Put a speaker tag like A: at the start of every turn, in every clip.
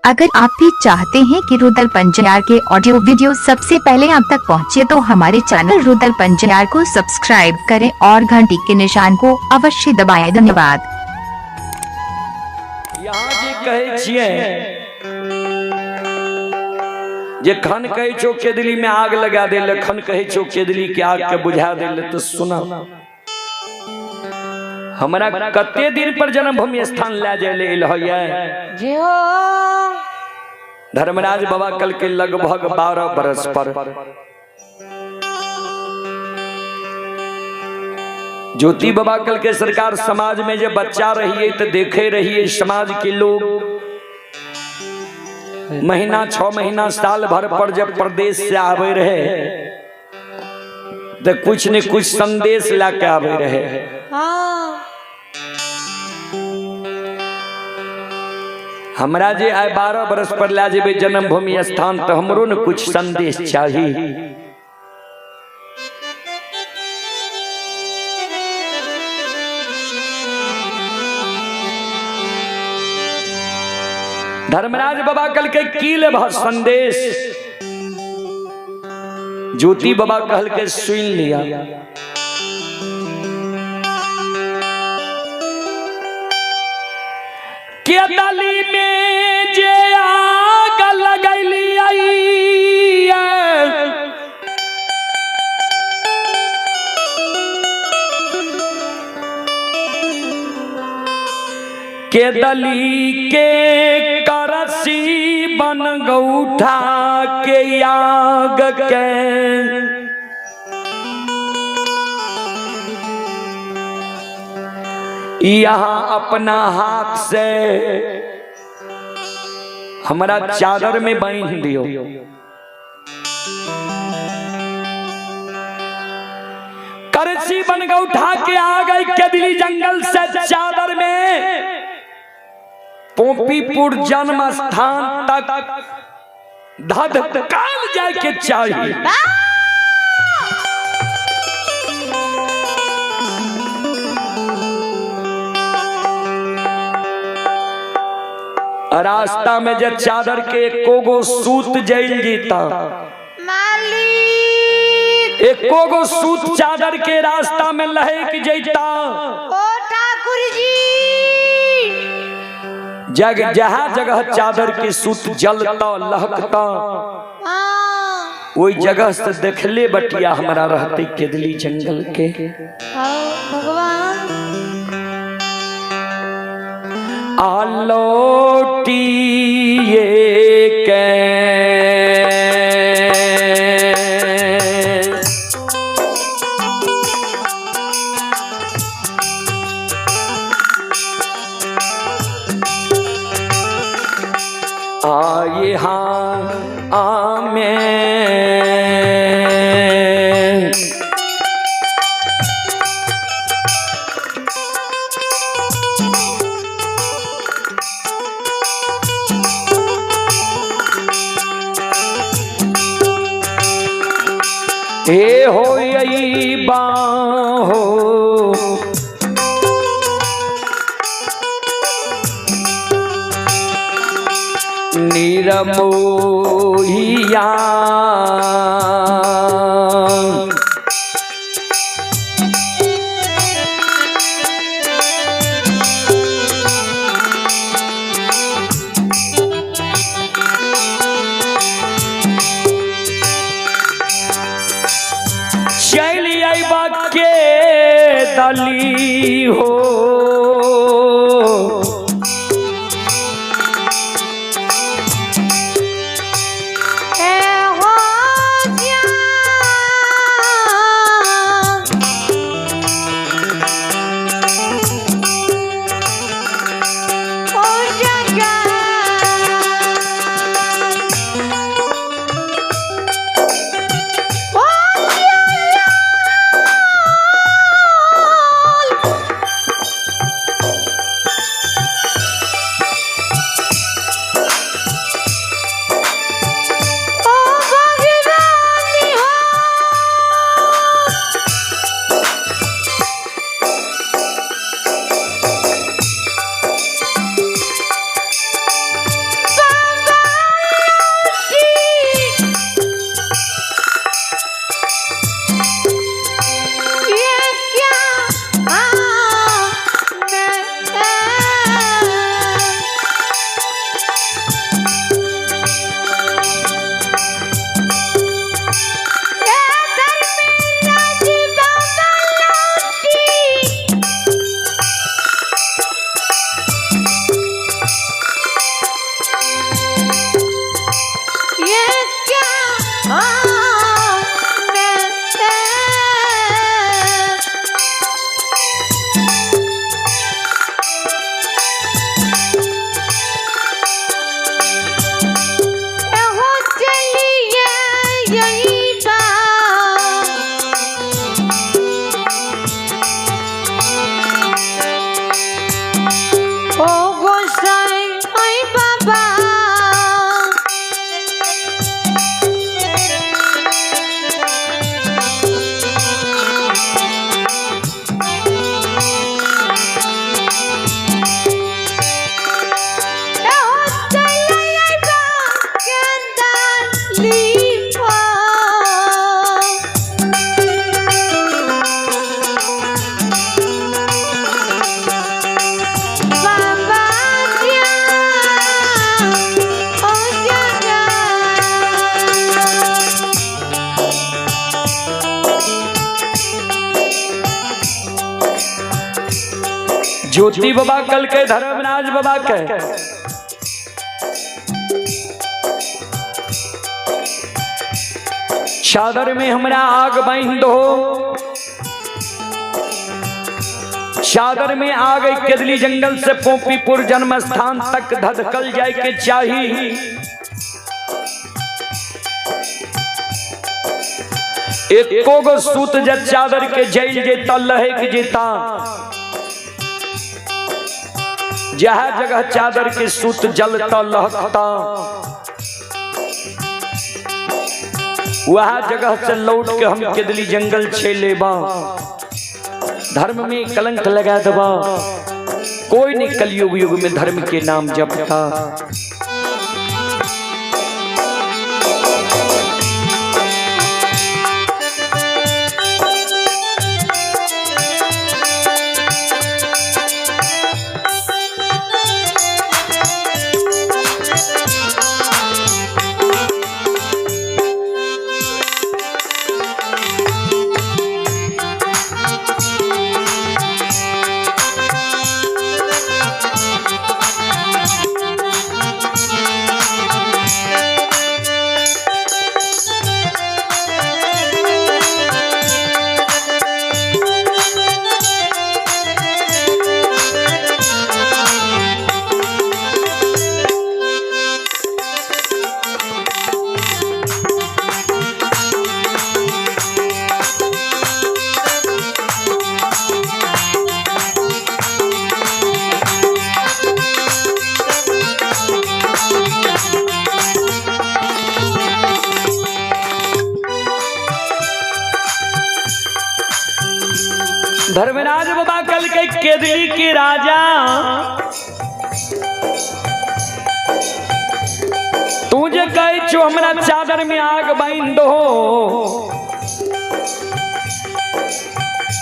A: अगर आप भी चाहते हैं कि रुदल पंजयार के ऑडियो वीडियो सबसे पहले आप तक पहुंचे तो हमारे चैनल रुदल पंजयार को सब्सक्राइब करें और घंटी के निशान को अवश्य दबाएं। धन्यवाद।
B: यहाँ जे कहे छिए जे खन कहे छो केदली में आग लगा दे, खन कहे छो केदली के आग के बुझा दे। तो सुना हमारा कते दिन पर जन्मभूमि स्थान ले जाए धर्मराज बाबा कल के लगभग 12 बरस पर ज्योति बाबा कल के सरकार समाज में जब बच्चा रहिए तो देखे रहिए समाज के लोग महीना 6 महीना साल भर पर जब प्रदेश से आवे रहे तो कुछ न कुछ संदेश लाके आवे रहे। हमरा जे आए 12 बरस पर ला जेबे जन्मभूमि स्थान तो हमरो न कुछ संदेश चाहिए। धर्मराज बाबा कल के कील भर संदेश ज्योति बाबा कहल के सुन लिया। केतली में जे आग लगैली आई केतली के करसी बन गौठा के आग के यहाँ अपना हाथ से हमारा चादर में बांध दियो। करसी बन गई उठा के आ गई केदली जंगल से चादर में पोपीपुर जन्म स्थान तक धधकाल जाए के चाहिए। रास्ता में जब चादर के एको सूत जैल जीता एको गो सूत चादर के रास्ता में लहक जैता।
C: ओ ठाकुर जी
B: जहाँ जगह चादर के सूत जलता लहकता वही जगह से देखले बटिया हमारा रहते केदली जंगल के
C: भगवान
B: आलोटिए के आए हाँ आमें हे हो यही बाहो निरमोहिया दली हो ज्योति बाबा कल के धर्मराज बाबा के चादर में हमरा आग बांध दो, चादर में आग केदली जंगल से पोपीपुर जन्म स्थान तक धधकल जाए के चाहिए। एको गो सूत जब चादर के जैल जेता लहक जेता, जहाँ जगह चादर के सूत जलता लहकता वह जगह से लौट के हम केदली जंगल छेले बा। धर्म में कलंक लगा दबा, कोई नहीं कलयुग युग में धर्म के नाम जपता। धर्मराज बाबा कल के केदली के राजा, तुझे कहे छो हमरा चादर में आग बांध दो,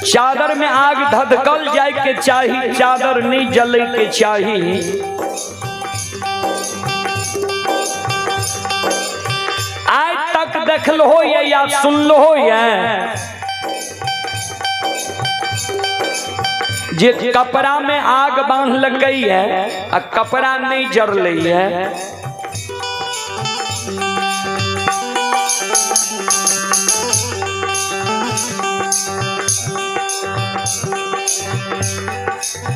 B: चादर में आग धधकल जाए के चाहिए, चादर नहीं जले के चाहिए। आज तक देख लो हो या सुन लो हो जे कपड़ा में आग बांध लगी है आ कपड़ा नहीं जर ली है।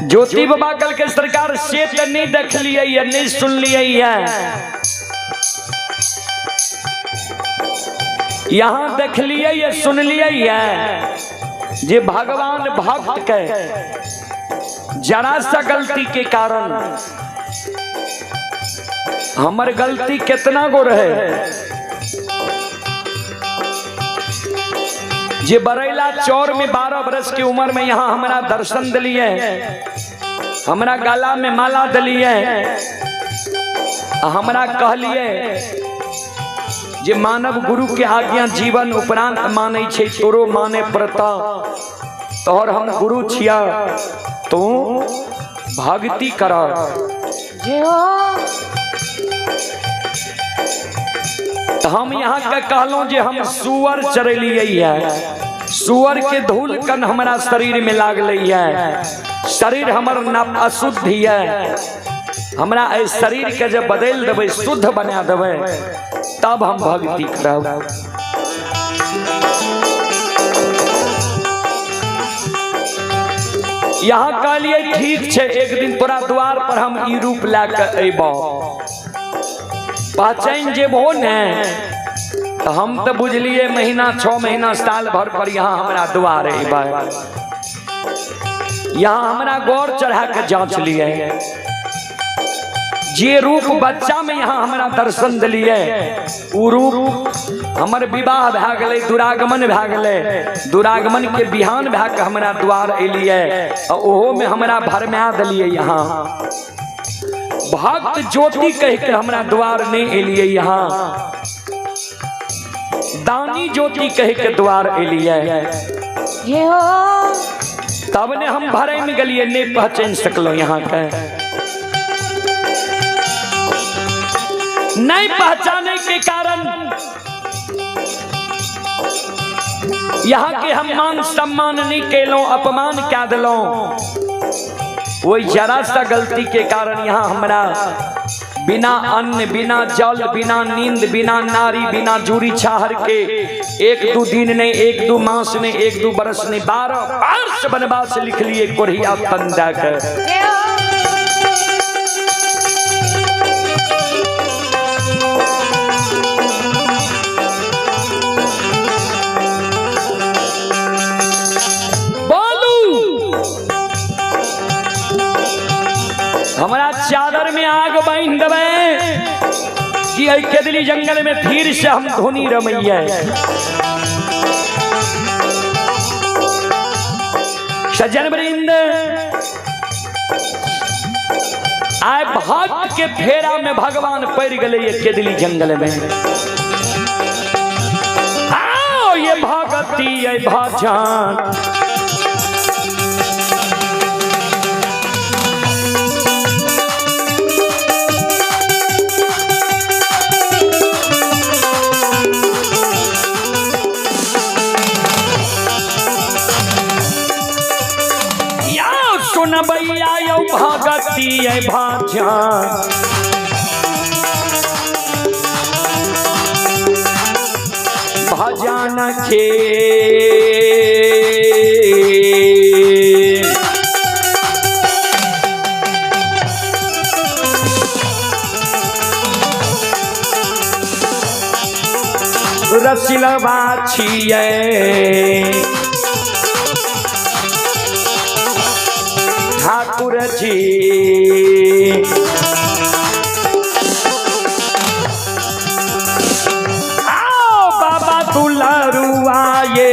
B: ज्योति बाबा कल के सरकार से तो नहीं देख लिया नहीं सुन लिया, यहाँ देख लिया सुन लिया जे भगवान भक्त के जरा सा गलती के कारण, हमर गलती कितना गो रहे, जे बरेला चौर में 12 बरस की उम्र में यहाँ हमारा दर्शन दिलिए, हमारा गला में माला दिलिए, हमारा कहलिए जे मानव गुरु के आज्ञा जीवन उपरांत माने छे, तोरो माने पड़ता, तोहर हम गुरु छिया, तू भक्ति करा। तो हम यहाँ के कहलों जे हम सुअर चरलिए है, सुअर के धूल कन हमारा शरीर में लाग है, शरीर हमर न अशुद्ध है, हमरा इस शरीर के जब बदल देवे शुद्ध बना देवे तब हम भक्ति करब। यहाँ कहलिए ठीक है, एक दिन तोरा द्वार पर हम ई रूप लाके अबो, पहचान जेबो ने तो हम तो बुझलिए महीना 6 महीना साल भर पर यहाँ हमारा द्वार अबा, यहाँ हमारा गौर चढ़ा के जांच लिए, जे रूप बच्चा में यहाँ हमारा दर्शन दिलिए, उ रूप हमर विवाह भए गेलै, दुरागमन भए गेलै, दुरागमन के बिहान भए के हमारा द्वार एलिए, ओहो में हमारा भरमा दिलिए। यहाँ भक्त ज्योति कह के हमारा द्वार नहीं एलिए, यहाँ दानी ज्योति कह के द्वार एलिए, तब ने हम भरे में गलिए नहीं पहचान सकलो। यहाँ के नहीं पहचाने के कारण यहाँ के हम मान सम्मान नहीं केलो, अपमान क्या दिलो, वही जरा सा गलती के कारण यहाँ हमारा बिना अन्न, बिना जल, बिना नींद, बिना नारी, बिना जूरी छाहर के 1-2 दिन ने, 1-2 मास ने, 1-2 बरस ने 12 वर्ष बनवास लिख लिए कोरिया तन जाकर। हमारा चादर में आग बांध देवे कि केदली जंगल में फिर से हम धोनी रमैया। सज्जन वृंद, आए भक्त के फेरा में भगवान पड़ गए केदली जंगल में। आओ ये भगती ये भजन भैया यौ भगती है भाषा भजन के रसिलवा छिए ठाकुर जी। आओ बाबा दुलारुआ ये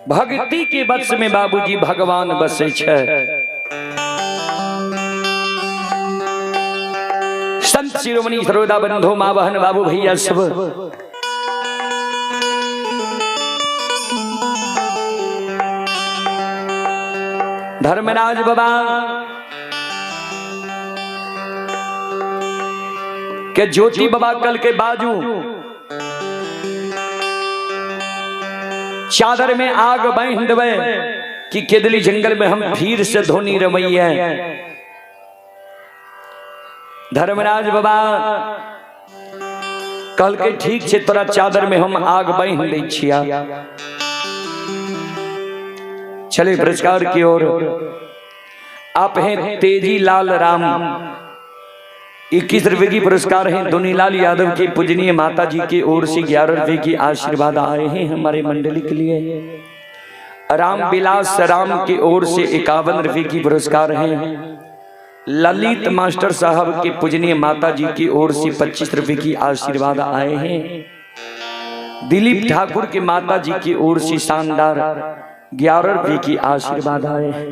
B: भक्ति के बस में बाबूजी भगवान बसे छे। संत शिरोमणि सरोदा बंधु माँ बहन बाबू भैया सब धर्मराज बाबा के ज्योति बाबा कल के बाजू चादर में आग बांध देवे कि केदली जंगल में हम फिर से धोनी रमैया। धर्मराज बाबा कल के ठीक से तोरा चादर में हम आग बांध दै छिया। चले पुरस्कार की ओर। आप हैं तेजी लाल राम, 21 रुपए की पुरस्कार है। दुनीलाल यादव की पूजनीय माता जी की ओर से 11 रुपए की आशीर्वाद आए हैं हमारे मंडली के लिए। राम विलास राम की ओर से 51 रुपए की पुरस्कार है। ललित मास्टर साहब के पूजनीय माता जी की ओर से 25 रुपए की आशीर्वाद आए हैं। दिलीप ठाकुर की माता जी की ओर से शानदार 11 रुपए की आशीर्वाद आए हैं।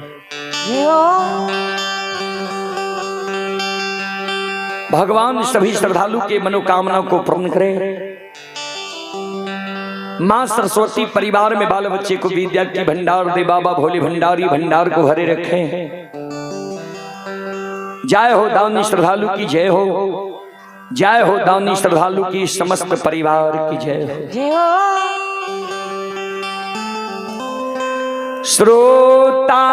B: भगवान सभी श्रद्धालु के मनोकामना को पूर्ण करे। मां सरस्वती परिवार में बाल बच्चे को विद्या की भंडार दे। बाबा भोले भंडारी भंडार को भरे रखे। जय हो दानी श्रद्धालु की जय हो। जय हो दानी श्रद्धालु की समस्त परिवार की जय हो। श्रोता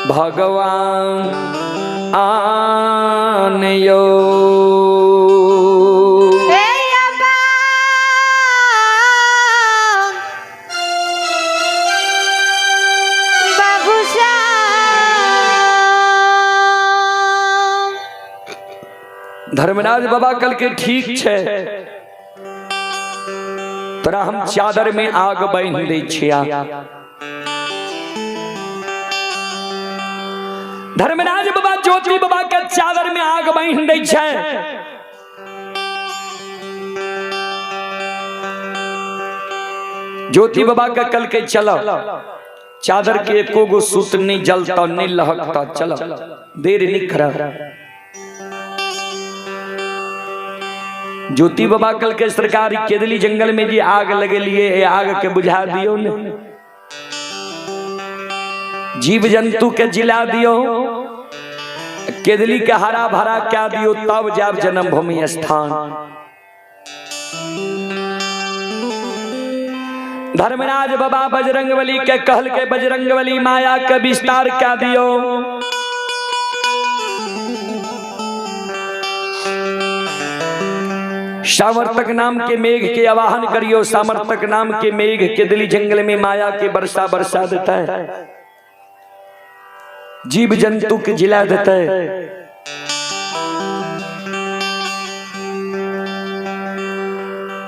B: भगवान आनयो धर्मराज बाबा कल के ठीक छे तोरा हम चादर में आग बांध दै छिया। धर्मराज बाबा ज्योति बाबा के चादर में आग बांध दै छै। ज्योति बाबा के कल के चलो चादर के एको गो सूत नहीं जलता नहीं लहकता, चलो देर नहीं खरा। ज्योति बाबा कल के सरकार केदली जंगल में जी आग लगे लिए आग के बुझा दियो ने, जीव जंतु के जिला दियो, केदली के हरा भरा क्या दियो, तब जाब जन्म भूमि स्थान। धर्मराज बाबा बजरंगबली के कहल के बजरंगबली माया के विस्तार क्या दियो। सामर्थक नाम के मेघ के आवाहन करियो। सामर्थक नाम के मेघ केदली जंगल में माया के वर्षा बरसा देता है, जीव जंतु के जिला देता है।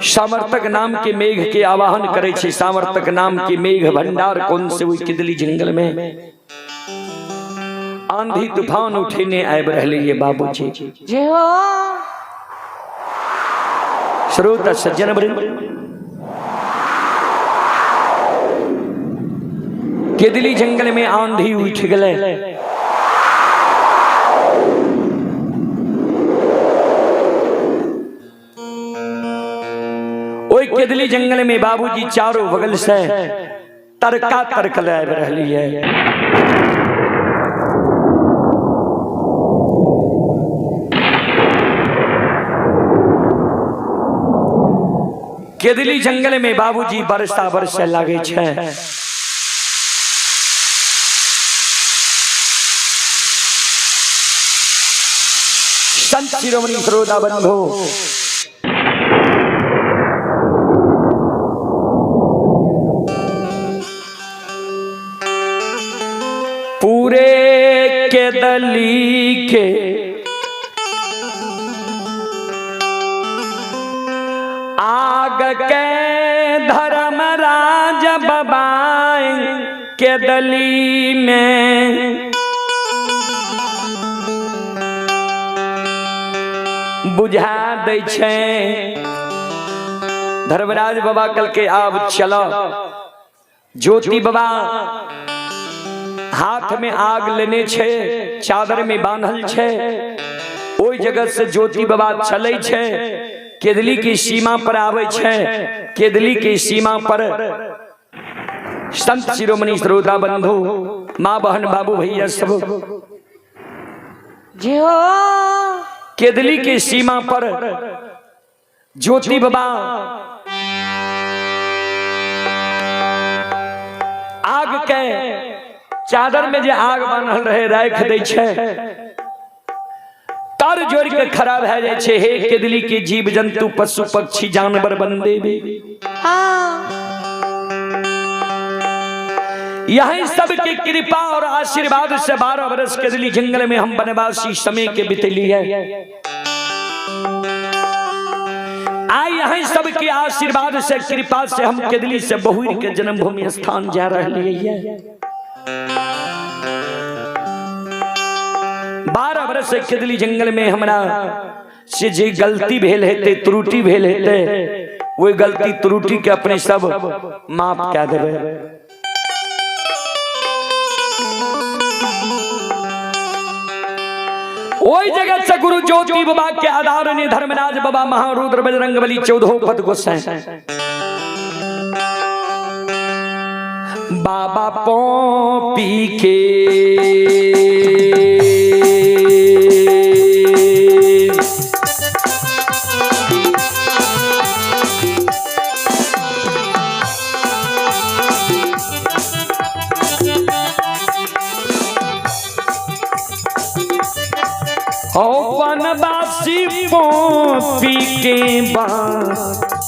B: सामर्थक नाम के मेघ के आवाहन करे छे। सामर्थक नाम के मेघ भंडार कौन से हुई केदली जंगल में आंधी तूफान उठेने आए रहले ये बाबूजी।
C: जय हो
B: श्रोता सज्जन वृंद, केदली जंगल में आंधी उठ गले। ओए केदली जंगल में बाबूजी चारों बगल से तरका तरक ले रहली है। केदली जंगल में बाबूजी बरसा बरसे लागे छे। संत शिरोमणि श्रोता बंधु, पूरे केदली के आग के धर्मराज बाबा केदली में बुझा दै छै। धर्मराज बाबा कल के आब चलो। ज्योति बाबा हाथ में आग लेने छे, चादर में बांधल छे। ओई जगह से ज्योति बाबा चले छे, केदली की सीमा पर आवे छे। केदली की सीमा पर संत शिरोमणि श्रोता बंधु, माँ बहन बाबू भैया सब
C: जो
B: केदली की सीमा पर ज्योति बाबा आग के चादर में जे आग बांधल रहे राख दै छै। तर जोड़ के खड़ा भे जाय छै। हे केदली के जीव जंतु पशु पक्षी जानवर बंदे यही सबकी कृपा और आशीर्वाद से 12 वर्ष केदली जंगल में हम वनवासी समय के बितली है। आई यही सबके आशीर्वाद से कृपा से हम केदली से बहुर के जन्मभूमि स्थान जा रहे हैं। 12 वर्ष केदली जंगल में हमरा से जे गलती भेल हेते, त्रुटि भेल हेते, वो गलती त्रुटि के अपने सब माफ क्या देवे। ओई जगत से गुरु ज्योति बाबा के आधार ने धर्मराज बाबा महारुद्र बजरंगबली 14 पद गोसाई बाबा पी के बनवासी पोपी के बात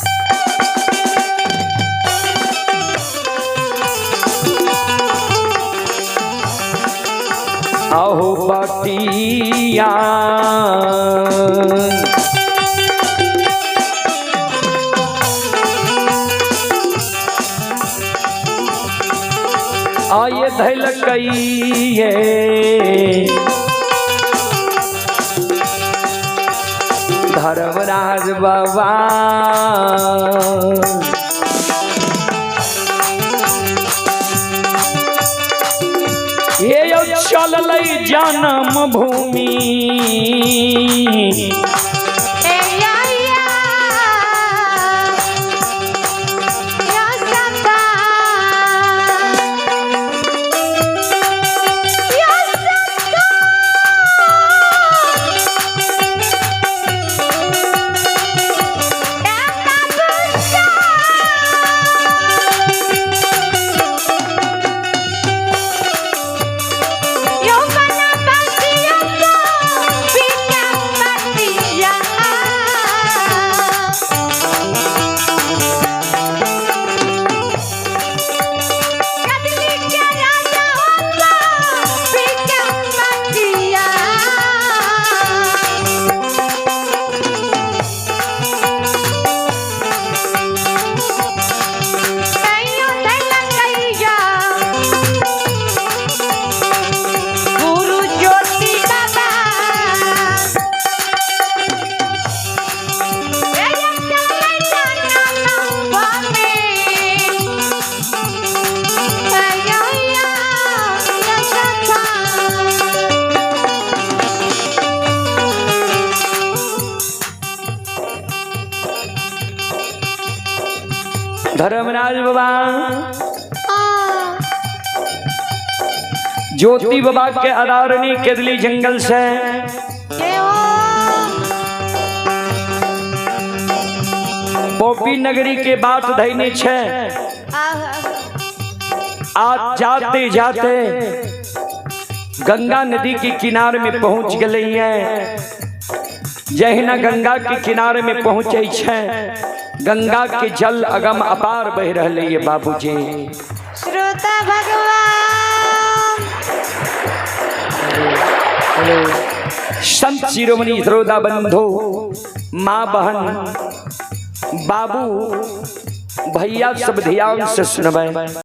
B: आहो बटिया आये धैल कई धर्मराज बाबा ये चल जन्म भूमि धर्मराज बाबा ज्योति बाबा के अदारणी केदली जंगल से पोपी नगरी के बात धैनी छे। आज जाते जाते गंगा नदी के किनारे में पहुंच गए हैं। जहिना गंगा के किनारे में पहुंचे छे गंगा के जल अगम अपार बह रहे ये बाबूजी।
C: श्रोता भगवान
B: संत शिरोमणि श्रोता बंधु माँ बहन बाबू भैया सब ध्यान से सुनबे।